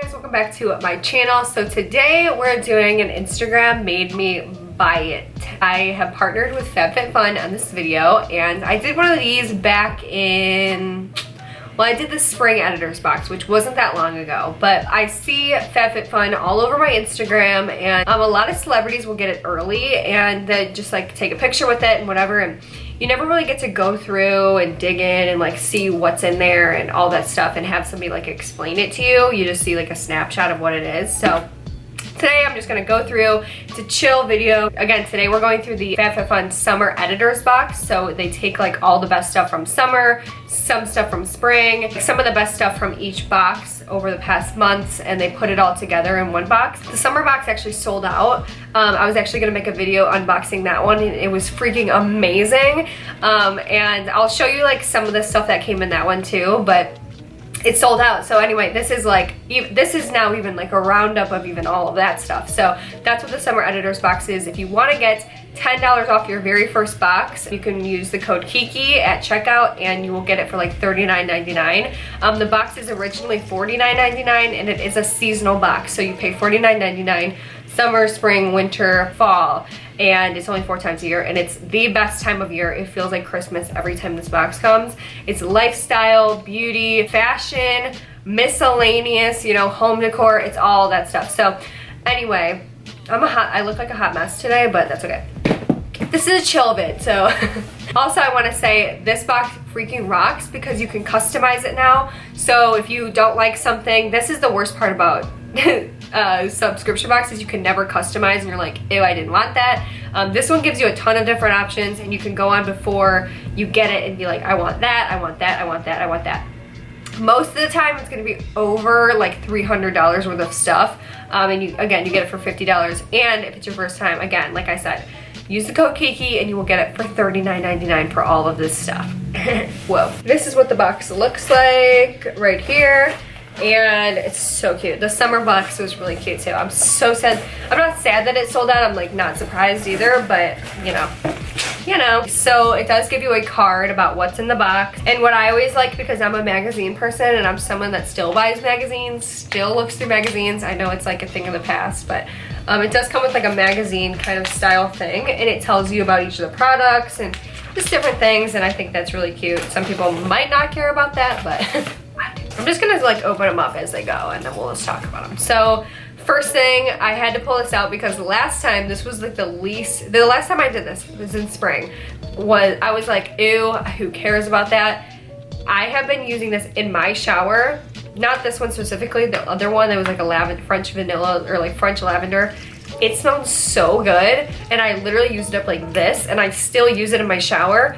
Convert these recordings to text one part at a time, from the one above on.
guys, welcome back to my channel. So today we're doing an Instagram made me buy it. I have partnered with FabFitFun on this video, and I did one of these back in, well, I did the spring editors box, which wasn't that long ago, but I see FabFitFun all over my Instagram, and a lot of celebrities will get it early and they just like take a picture with it and whatever, and you never really get to go through and dig in and like see what's in there and all that stuff and have somebody like explain it to you. You just see like a snapshot of what it is. So today I'm just gonna go through to chill video. Again, today we're going through the FabFitFun summer editors box. So they take like all the best stuff from summer, some stuff from spring, some of the best stuff from each box over the past months, and they put it all together in one box. The summer box actually sold out. I was actually gonna make a video unboxing that one, and it was freaking amazing. And I'll show you like some of the stuff that came in that one too, but it sold out. So anyway, this is like, this is now even like a roundup of even all of that stuff. So that's what the summer editors box is. If you want to get $10 off your very first box, you can use the code Kiki at checkout and you will get it for like $39.99. The box is originally $49.99 and it is a seasonal box. So you pay $49.99 summer, spring, winter, fall, and it's only 4 times a year, and it's the best time of year. It feels like Christmas every time this box comes. It's lifestyle, beauty, fashion, miscellaneous, you know, home decor, it's all that stuff. So anyway, I look like a hot mess today, but that's okay. This is a chill vid, so. Also, I wanna say this box freaking rocks because you can customize it now. So if you don't like something, this is the worst part about subscription boxes. You can never customize and you're like, ew, I didn't want that. This one gives you a ton of different options, and you can go on before you get it and be like, I want that, I want that, I want that, I want that. Most of the time it's gonna be over like $300 worth of stuff, and you get it for $50. And if it's your first time, again, like I said, use the code Kiki and you will get it for $39.99 for all of this stuff. Whoa. This is what the box looks like right here. And it's so cute. The summer box was really cute too. I'm so sad. I'm not sad that it sold out. I'm like not surprised either, but you know. So it does give you a card about what's in the box. And what I always like, because I'm a magazine person and I'm someone that still buys magazines, still looks through magazines. I know it's like a thing of the past, but it does come with like a magazine kind of style thing, and it tells you about each of the products and just different things, and I think that's really cute. Some people might not care about that, but I'm just gonna like open them up as they go and then we'll just talk about them. So first thing, I had to pull this out because the last time, this was like the last time I did this was in spring, I was like, ew, who cares about that? I have been using this in my shower, not this one specifically, the other one that was like a French vanilla or like French lavender. It smells so good, and I literally used it up like this, and I still use it in my shower.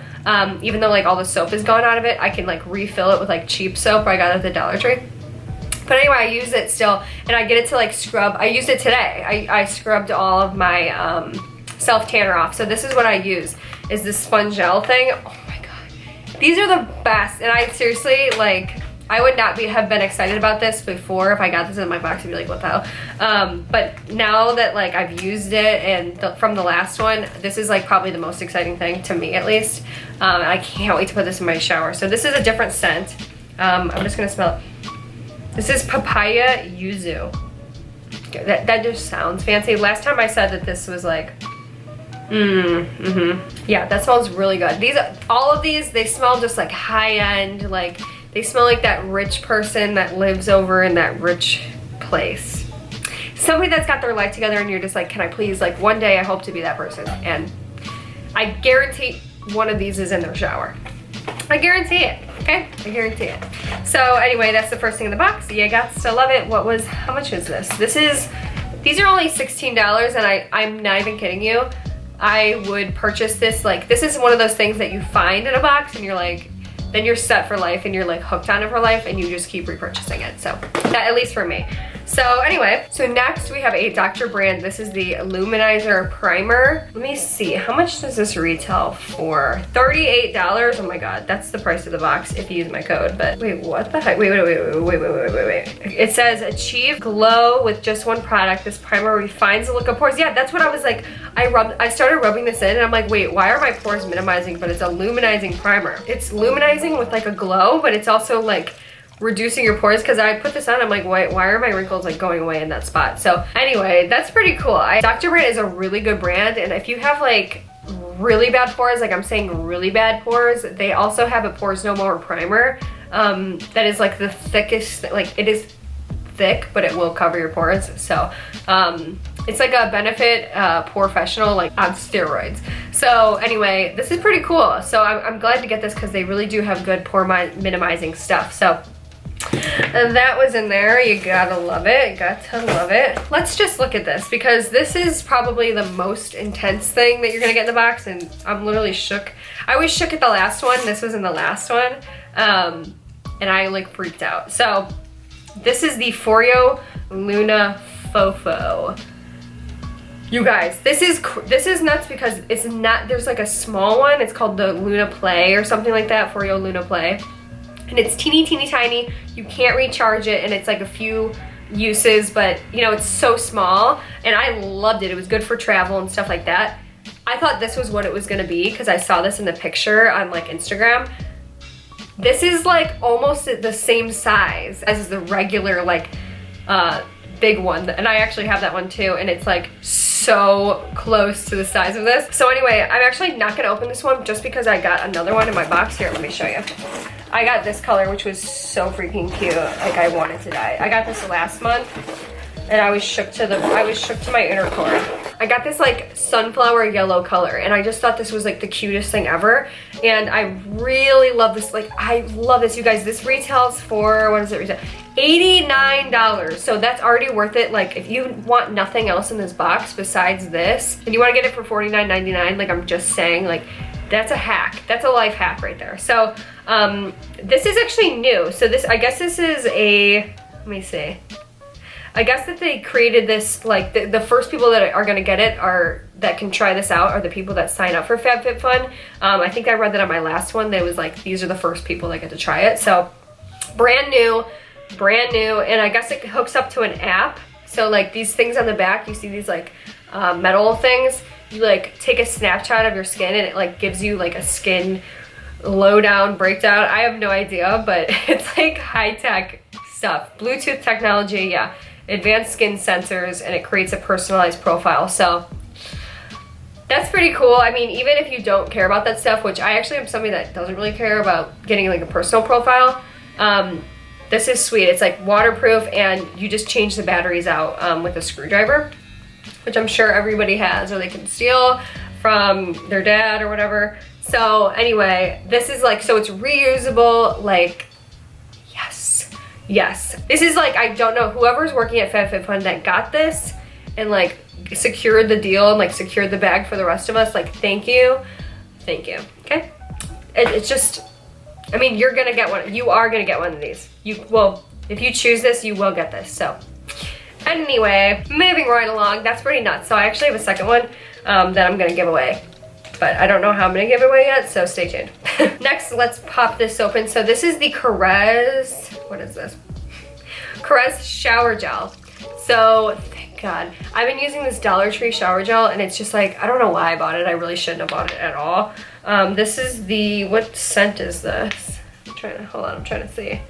Even though like all the soap is gone out of it, I can like refill it with like cheap soap I got at the Dollar Tree. But anyway, I use it still, and I get it to like scrub. I used it today. I scrubbed all of my self tanner off. So this is what I use, is this sponge gel thing. Oh my god, these are the best. And I seriously, like, I would not have been excited about this before. If I got this in my box, I'd be like, what the hell? But now that like I've used it, and from the last one, this is like probably the most exciting thing to me, at least. I can't wait to put this in my shower. So this is a different scent. I'm just gonna smell it. This is Papaya Yuzu. That just sounds fancy. Last time I said that this was like, yeah, that smells really good. All of these, they smell just like high end, like they smell like that rich person that lives over in that rich place. Somebody that's got their life together, and you're just like, can I please, like one day I hope to be that person. And I guarantee one of these is in their shower. I guarantee it, okay? I guarantee it. So anyway, that's the first thing in the box. You got to love it. How much is this? These are only $16, and I'm not even kidding you. I would purchase this, like, this is one of those things that you find in a box and you're like, then you're set for life and you're like hooked on it for life, and you just keep repurchasing it. So that, at least for me. So anyway, so next we have a Dr. Brand. This is the Luminizer Primer. Let me see, how much does this retail for? $38. Oh my god, that's the price of the box if you use my code. But wait, what the heck? Wait. It says achieve glow with just one product. This primer refines the look of pores. Yeah, that's what I was like. I started rubbing this in and I'm like, wait, why are my pores minimizing? But it's a luminizing primer. It's luminizing with like a glow, but it's also like reducing your pores, because I put this on, I'm like, why are my wrinkles like going away in that spot? So anyway, that's pretty cool. Dr. Brand is a really good brand, and if you have like really bad pores, like I'm saying really bad pores, they also have a Pores No More primer that is like the thickest, like it is thick, but it will cover your pores. So it's like a Benefit Porefessional, like on steroids. So anyway, this is pretty cool. So I'm glad to get this because they really do have good pore minimizing stuff. So and that was in there. You gotta love it. Got to love it. Let's just look at this, because this is probably the most intense thing that you're gonna get in the box, and I'm literally shook. I was shook at the last one. This was in the last one. And I like freaked out. So this is the Foreo Luna Fofo. You guys, this is nuts, because it's not, there's like a small one. It's called the Luna Play or something like that, Foreo Luna Play. And it's teeny tiny. You can't recharge it, and it's like a few uses, but you know, it's so small, and I loved it. It was good for travel and stuff like that. I thought this was what it was gonna be because I saw this in the picture on like Instagram. This is like almost the same size as the regular like big one, and I actually have that one too, and it's like so close to the size of this. So anyway, I'm actually not gonna open this one just because I got another one in my box. Here, let me show you. I got this color, which was so freaking cute. Like I wanted to die. I got this last month, and I was shook to my inner core. I got this like sunflower yellow color, and I just thought this was like the cutest thing ever. And I really love this. Like I love this, you guys. This retails for, what does it retail? $89. So that's already worth it. Like if you want nothing else in this box besides this, and you want to get it for $49.99, like I'm just saying, like that's a hack. That's a life hack right there. So this is actually new. So this, I guess this is a, let me see. I guess that they created this, like the first people that are gonna get it that can try this out are the people that sign up for FabFitFun. I think I read that on my last one. That was like, these are the first people that get to try it. So brand new, and I guess it hooks up to an app. So like these things on the back, you see these like metal things. You like take a snapshot of your skin, and it like gives you like a skin lowdown breakdown. I have no idea, but it's like high-tech stuff. Bluetooth technology, yeah. Advanced skin sensors, and it creates a personalized profile. So that's pretty cool. I mean, even if you don't care about that stuff, which I actually am somebody that doesn't really care about getting like a personal profile, this is sweet. It's like waterproof, and you just change the batteries out with a screwdriver, which I'm sure everybody has, or they can steal from their dad or whatever. So anyway, this is like, so it's reusable, like, yes. This is like, I don't know, whoever's working at FabFitFun that got this and like secured the deal and like secured the bag for the rest of us, like thank you, okay? It's just, I mean, you're gonna get one, you are gonna get one of these. Well, if you choose this, you will get this, so. Anyway, moving right along, that's pretty nuts. So I actually have a second one that I'm gonna give away, but I don't know how I'm gonna give it away yet, so stay tuned. Next, let's pop this open. So this is the Caress, what is this? Caress shower gel. So, thank God. I've been using this Dollar Tree shower gel, and it's just like, I don't know why I bought it. I really shouldn't have bought it at all. This is the, what scent is this? Hold on, I'm trying to see.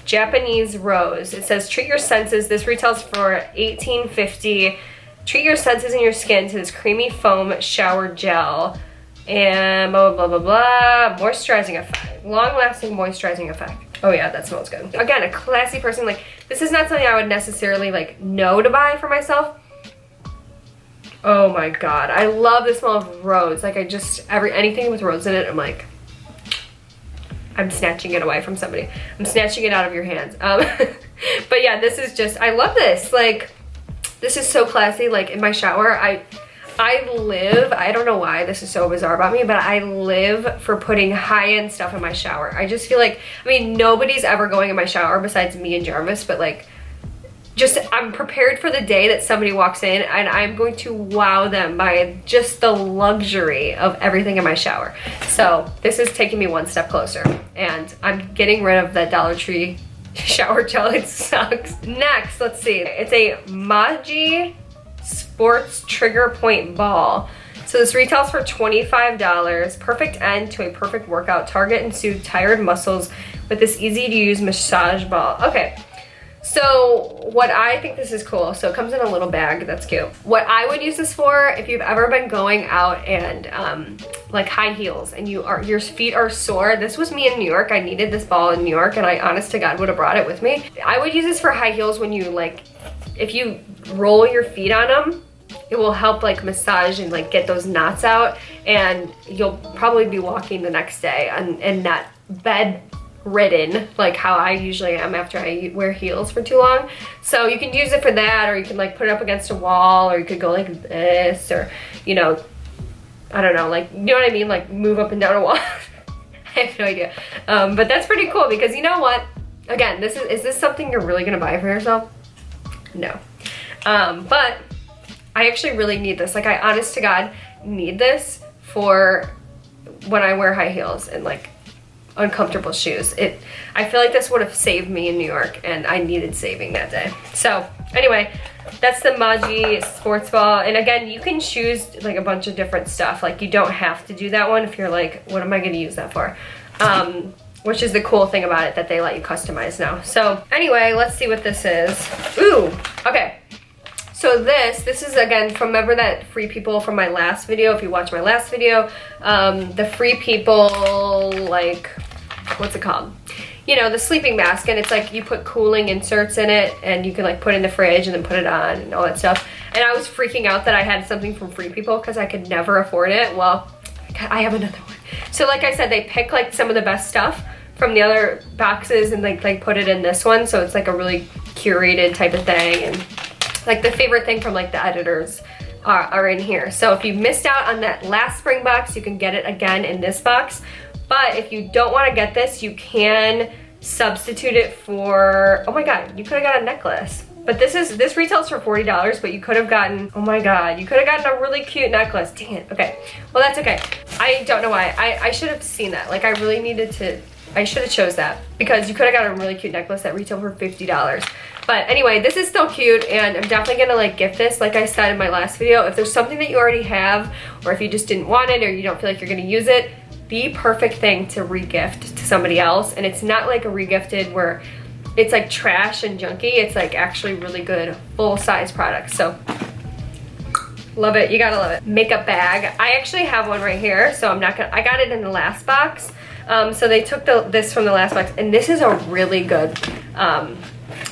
Japanese Rose. It says, treat your senses. This retails for $18.50. Treat your senses and your skin to this creamy foam shower gel. And blah, blah, blah, blah, blah. Moisturizing effect. Long-lasting moisturizing effect. Oh yeah, that smells good. Again, a classy person. Like, this is not something I would necessarily like know to buy for myself. Oh my God. I love the smell of rose. Like I just, anything with rose in it, I'm like, I'm snatching it away from somebody. I'm snatching it out of your hands. But yeah, this is just, I love this. Like, this is so classy. Like in my shower, I live, I don't know why this is so bizarre about me, but I live for putting high-end stuff in my shower. I just feel like, I mean, nobody's ever going in my shower besides me and Jarvis, but like, just, I'm prepared for the day that somebody walks in, and I'm going to wow them by just the luxury of everything in my shower. So this is taking me one step closer, and I'm getting rid of that Dollar Tree shower gel. It sucks. Next, let's see. It's a Maji Sports Trigger Point Ball. So this retails for $25. Perfect end to a perfect workout. Target and soothe tired muscles with this easy to use massage ball. Okay. So what I think this is cool, so it comes in a little bag, that's cute. What I would use this for, if you've ever been going out and like high heels and your feet are sore, this was me in New York. I needed this ball in New York and I honest to God would have brought it with me. I would use this for high heels when you like, if you roll your feet on them, it will help like massage and like get those knots out, and you'll probably be walking the next day and not bedridden like how I usually am after I wear heels for too long. So you can use it for that, or you can like put it up against a wall, or you could go like this, or you know, I don't know, like, you know what I mean, like move up and down a wall. I have no idea, but that's pretty cool because you know what, again, is this something you're really gonna buy for yourself? No, but I actually really need this. Like, I honest to God need this for when I wear high heels and like uncomfortable shoes. I feel like this would have saved me in New York, and I needed saving that day. So anyway, that's the Maji sports ball. And again, you can choose like a bunch of different stuff. Like, you don't have to do that one if you're like, what am I gonna use that for? Which is the cool thing about it, that they let you customize now. So anyway, let's see what this is. Ooh, okay. So this is again from, remember that Free People from my last video, if you watch my last video, the Free People, like, what's it called? You know, the sleeping mask, and it's like you put cooling inserts in it and you can like put it in the fridge and then put it on and all that stuff. And I was freaking out that I had something from Free People because I could never afford it. Well, I have another one. So like I said, they pick like some of the best stuff from the other boxes and like put it in this one. So it's like a really curated type of thing, and like the favorite thing from like the editors are in here. So if you missed out on that last spring box, you can get it again in this box. But if you don't want to get this, you can substitute it for, oh my God, you could have got a necklace. But this retails for $40, but you could have gotten, oh my God, you could have gotten a really cute necklace. Dang it, okay. Well, that's okay. I don't know why. I should have seen that. Like, I really needed to, I should have chose that, because you could have got a really cute necklace that retailed for $50. But anyway, this is still cute, and I'm definitely gonna like gift this. Like I said in my last video, if there's something that you already have, or if you just didn't want it, or you don't feel like you're gonna use it, the perfect thing to re-gift to somebody else. And it's not like a re-gifted where it's like trash and junky. It's like actually really good full-size products. So love it, you gotta love it. Makeup bag, I actually have one right here, so I'm not gonna, I got it in the last box. So they took this from the last box, and this is a really good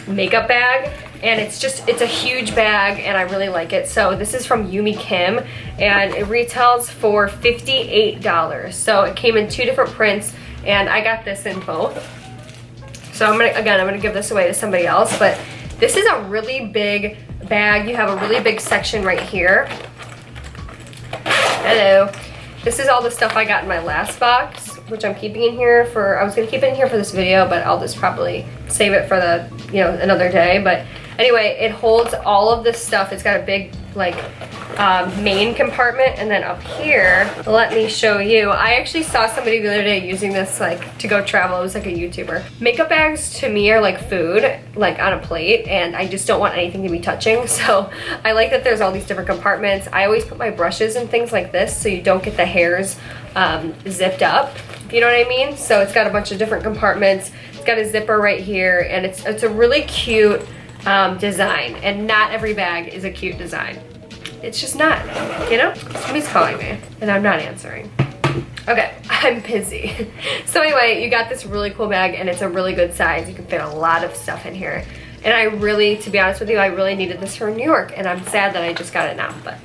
makeup bag, and it's a huge bag, and I really like it. So this is from Yumi Kim, and it retails for $58. So it came in 2 different prints, and I got this in both. So I'm gonna give this away to somebody else, but this is a really big bag. You have a really big section right here. Hello. This is all the stuff I got in my last box, which I'm keeping in here for, I was gonna keep it in here for this video, but I'll just probably save it for the, you know, another day. But anyway, it holds all of this stuff. It's got a big like main compartment, and then up here, let me show you. I actually saw somebody the other day using this like to go travel. It was like a YouTuber. Makeup bags to me are like food, like on a plate, and I just don't want anything to be touching. So I like that there's all these different compartments. I always put my brushes and things like this so you don't get the hairs zipped up, if you know what I mean. So it's got a bunch of different compartments. It's got a zipper right here, and it's a really cute design, and not every bag is a cute design. It's just not, you know? Somebody's calling me, and I'm not answering. Okay, I'm busy. So anyway, you got this really cool bag, and it's a really good size. You can fit a lot of stuff in here. And I really, to be honest with you, I really needed this for New York, and I'm sad that I just got it now, but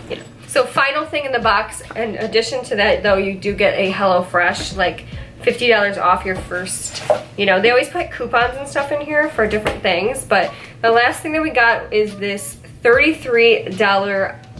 you know. So final thing in the box, in addition to that though, you do get a HelloFresh, like $50 off your first, you know, they always put coupons and stuff in here for different things. But the last thing that we got is this $33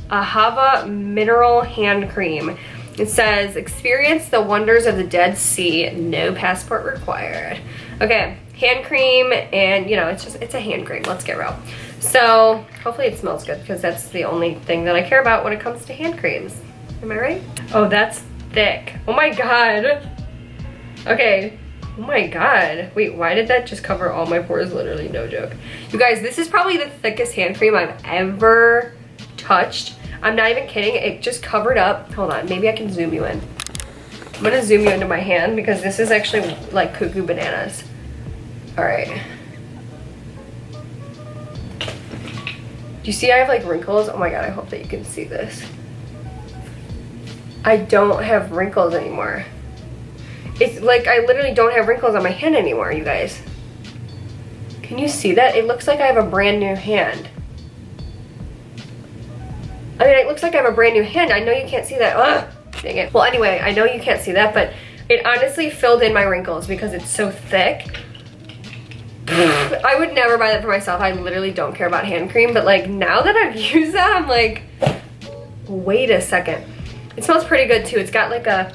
Ahava mineral hand cream. It says, experience the wonders of the Dead Sea, no passport required. Okay, hand cream, and you know, it's a hand cream, let's get real. So hopefully it smells good, because that's the only thing that I care about when it comes to hand creams. Am I right? Oh, that's thick. Oh my God. Okay, oh my God. Wait, why did that just cover all my pores? Literally, no joke. You guys, this is probably the thickest hand cream I've ever touched. I'm not even kidding, it just covered up. Hold on, maybe I can zoom you in. I'm gonna zoom you into my hand because this is actually like cuckoo bananas. All right. Do you see I have like wrinkles? Oh my God, I hope that you can see this. I don't have wrinkles anymore. It's like I literally don't have wrinkles on my hand anymore, you guys. Can you see that? It looks like I have a brand new hand. I mean, it looks like I have a brand new hand. I know you can't see that. Ugh, dang it. Well, anyway, I know you can't see that, but it honestly filled in my wrinkles because it's so thick. I would never buy that for myself. I literally don't care about hand cream, but like now that I've used that, I'm like, wait a second. It smells pretty good too. It's got like a,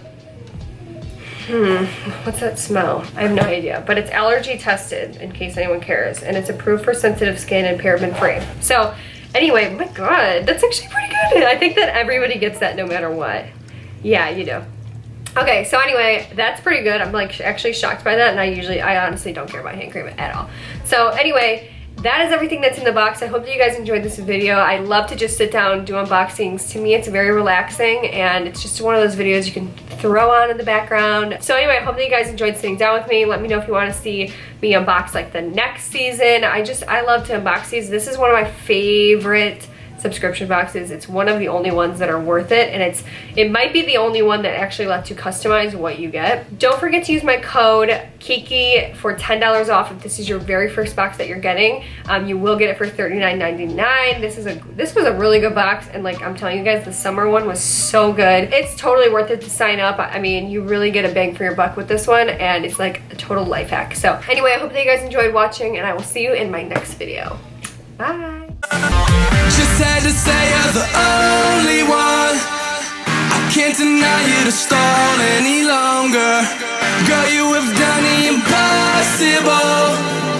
what's that smell? I have no idea, but it's allergy tested in case anyone cares. And it's approved for sensitive skin and paraben free. So anyway, oh my God, that's actually pretty good. I think that everybody gets that no matter what. Yeah, you do. Okay, so anyway, that's pretty good. I'm like actually shocked by that, and I honestly don't care about hand cream at all. So anyway, that is everything that's in the box. I hope that you guys enjoyed this video. I love to just sit down and do unboxings. To me, it's very relaxing, and it's just one of those videos you can throw on in the background. So anyway, I hope that you guys enjoyed sitting down with me. Let me know if you want to see me unbox like the next season. I love to unbox these. This is one of my favorite subscription boxes. It's one of the only ones that are worth it, and it might be the only one that actually lets you customize what you get. Don't forget to use my code Kiki for $10 off if this is your very first box that you're getting. You will get it for $39.99. This was a really good box, and like I'm telling you guys, the summer one was so good. It's totally worth it to sign up. I mean, you really get a bang for your buck with this one, and it's like a total life hack. So anyway, I hope that you guys enjoyed watching, and I will see you in my next video. Bye. Just had to say you're the only one. I can't deny you to stall any longer. Girl, you have done the impossible.